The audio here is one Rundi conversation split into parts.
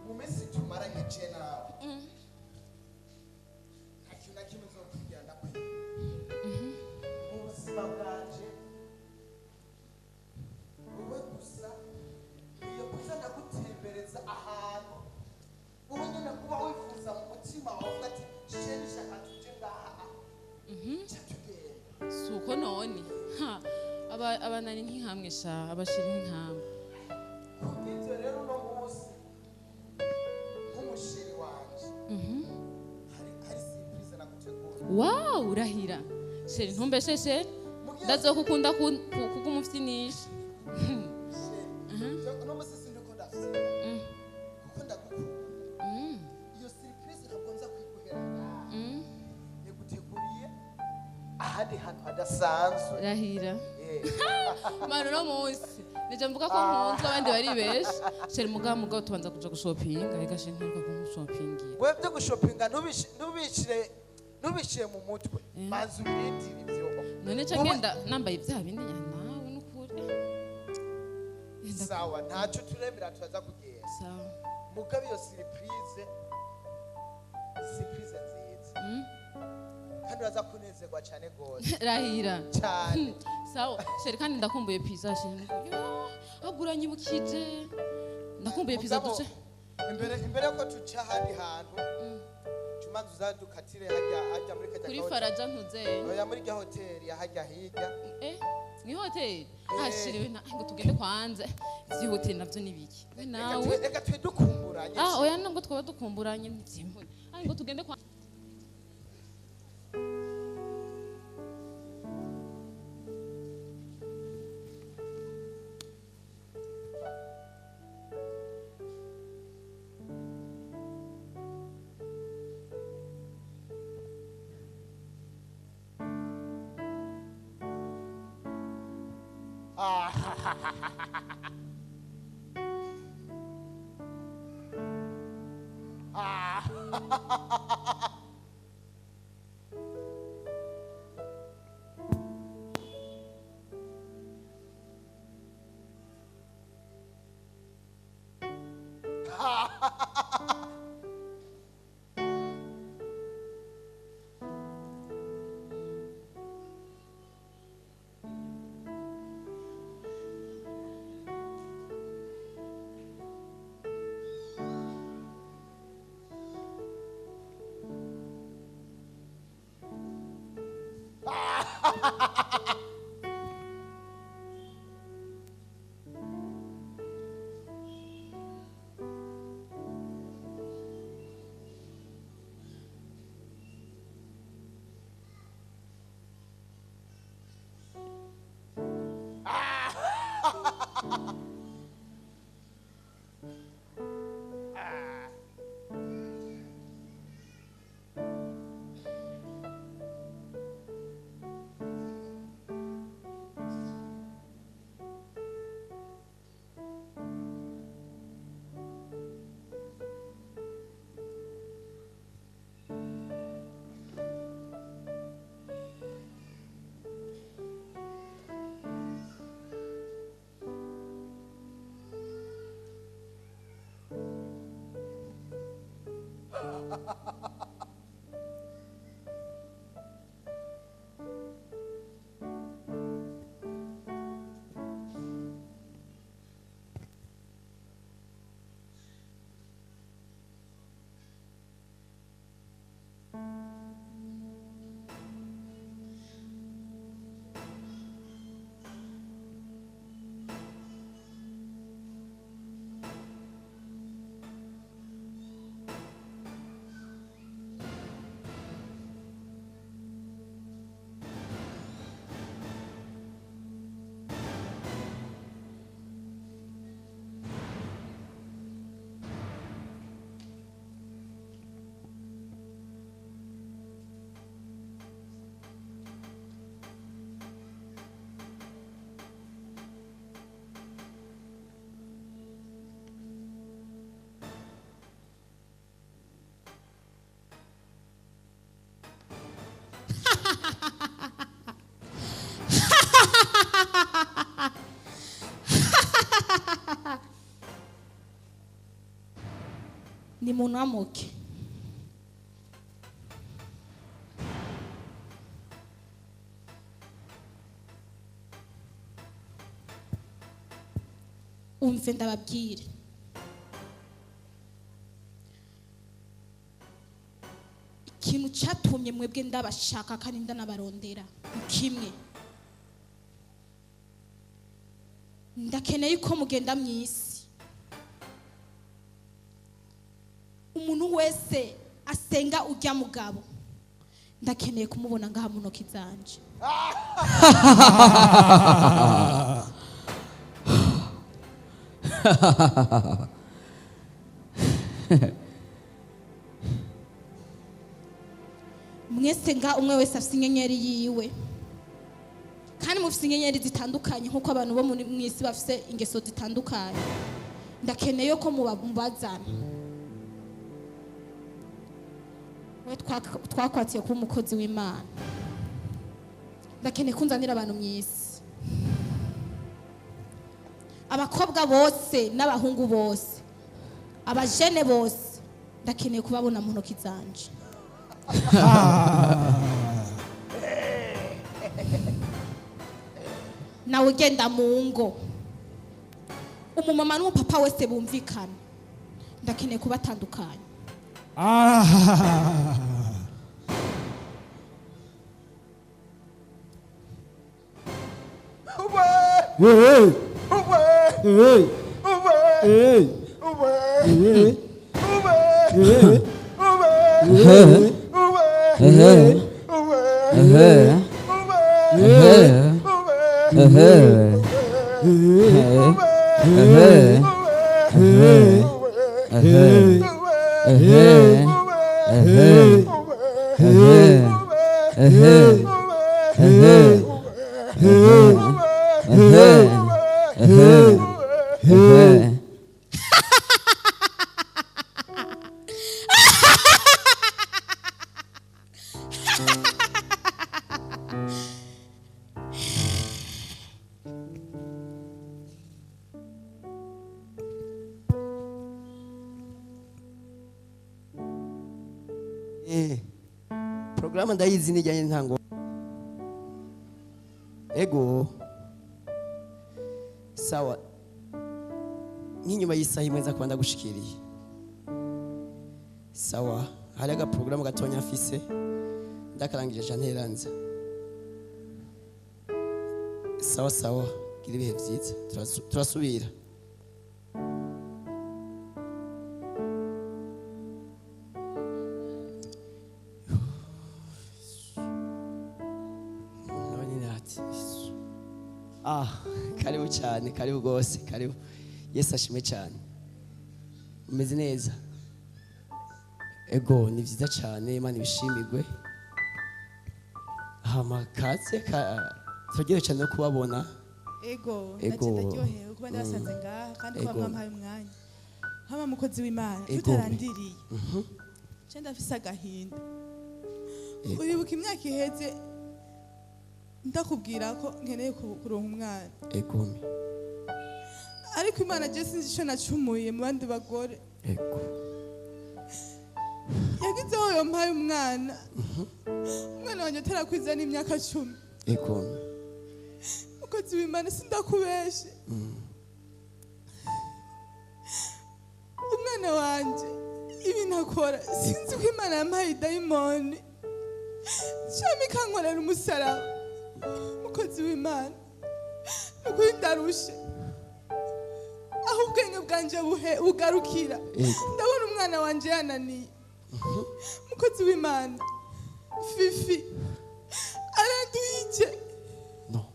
mu minsi tumaranye je nawe nta kintu na kimwe nzokubwira ndakwiye mu buzima bwanje wowe gusa iyo kuza ndagutembereza ahantu wowe nyine kuba wifuza mu mutima wawe ati sheri shaka tuje ngaha tugenda suko none abanani ntihamwe sha abashiri ntihamwe kubw'ibyo rero uno munsi nk'umusheri wanje hari surprise nagutegura. Wow, urahira sheri ntumbesheshe ndazokukunda kugumufyinisha uno munsi sindiko ndafite kuko ndagukunda iyo surprise ntabwo nza kwiguhera yaguteguriye ahandi hantu hadasanzwe rahira mano no munsi nije mvuga ko nkunzwe abandi bari beshi sheri mugabo tubanza kuja gushopinga reka sheri nturuka kumushoppingira wewe byo gushopinga ntubishire mu mutwe maze ubirindire ibyo none ca ngenda nambaye ibya bindi nawe nukuri sawa ntacyo turemera turaza kugenda sawa mugabe iyo surprise nziza kandi uraza kunezerwa cyane gose rahira cyane sawa sheri kandi ndakumbuye pizza sheri aguranyibukije ndakumbuye pizza duce imbere yuko tuca ahandi hantu tumanza uzadukatire hajya muri kajya kuri faraja ntuze oya muri rya hoteli yahajya hirya ni hoteli hashiriwe ngo tugende kwanze ivyo hoteli navyo nibiki nawe reka twe dukumburanye oya nubwo twaba dukumburanye ntivyimwe ngo tugende kwa nimunamuke. Umve ndababwire. Ikintu cyatumye mwebwe ndabashaka kandi ndanabarondera kimwe. Ndakeneye ko mugenda mwisi. Umuntu wese asenga ujya mugabo. Ndakeneye kumubona ngaha mu ntoki zanje. Mwese nga umwe wese afite inyenyeri yiwe kandi mufite inyenyeri zitandukanye nkuko abantu bo muri mwisi bafite ingeso zitandukanye. Ndakeneye ko mubazana. We twakwatiye kuba umukozi w'Imana. Ndakeneye kunzanira abantu mwisi. Abakobwa bose n'abahungu bose, abajene bose, ndakeneye kubabona mu ntoki zanje. Nawe ugenda mu ngo, umumama n'umupapa wese bumvikana. Ndakeneye kubatandukanya. Programa ndayizi nijyanye ntango. Ego. Sawa. Nk'inyuma y'isaha imwe nza kwanda gushikiriye. Sawa. Hari aga program gatonya afise. Ndakarangije janteranza. Sawa sawa. Gira ibihe byiza. Turasubira. Karibu cyane, karibu gose, karibu. Yesu ashime cyane. Umeze neza? Ego, ni byiza cyane, Imana ibishimirwe. Katse turyohewe cyane no kubabona. Ego, ndaryohewe kuba ndasanze ngaha kandi kuba mwampaye umwanya. Hama mukozi w'Imana, tutarandiriye. Je ndafise agahinda. Uribuka imyaka iheze ndakubwira ko nkeneye kuronka umwana. Ego. Ariko Imana je sinzi ico nacumuye mu bandi bagore. Ego. Yagizeho yompaye umwana. Umwana wanje atarakwiza n'imyaka 10. Ego. Mukozi w'Imana sindakubeshe. Umwana wanje ibintu akora sinzi ko Imana yampaye dayimoni. Cyami kankorera umusaraba. Mukozi w'Imana nukuri ndarushe aho ubwenge bwanje bugarukira ndabona umwana wanje yananiye. Mukozi w'Imana Fifi araduhije. No.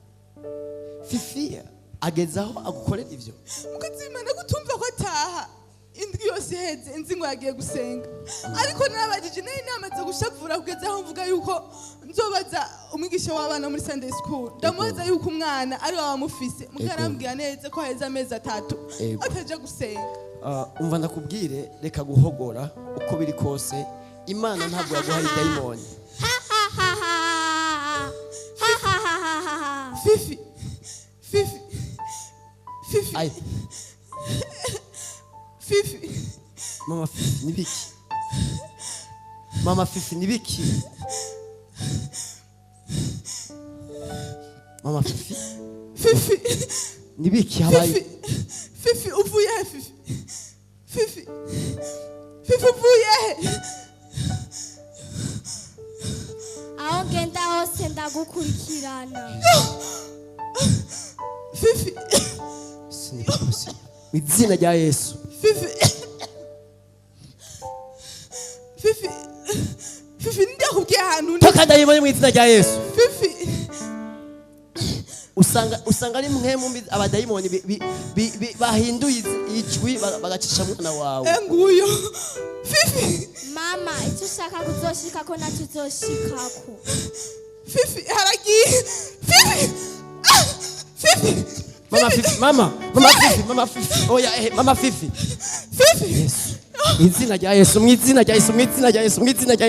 Fifi agezaho agukorera ivyo. Mukozi w'Imana gutumva ko ataha indwi yose iheze inzi ngo yagiye gusenga. Ariko narabajije nayo namaze gushavura kugeza aho mvuga yuko nzobaza umwigisha w'abana muri Sunday school. Ndamubaza yuko umwana ari wamufise. Mukarambwira neza ko heza amezi 3 ataje gusenga. Umva ndakubwire reka guhogora uko biri kose Imana ntabwo yaguhaye dayimoni. Fifi. Fifi. Ai. Fifi. Mama Fifi nibiki? Mama Fifi nibiki? Mama Fifi. Fifi. Nibiki habaye? Fifi uvuye he Fifi? Fifi. Fifi uvuye he? aho ngenda hose ndagukurikirana. Fifi. Sinikusi. Izina rya Yesu. Fifi. Fifi. Fifi ndakubwiye ahantu Toka ndayibonye mu izina rya Yesu. Fifi. Usanga ari mwe mu abadayimoni bahinduye ijwi bagacisha mwana wawe. Nguyo. Fifi. Mama icyo ushaka kuzoshika ko nacyo uzoshikako. Fifi haragiye. Fifi. Fifi. Mama Fifi, Mama Fifi. Oya Mama Fifi. Fifi. Yesu. Izina rya Yesu, mu izina rya Yesu, mu izina rya Yesu, mu izina rya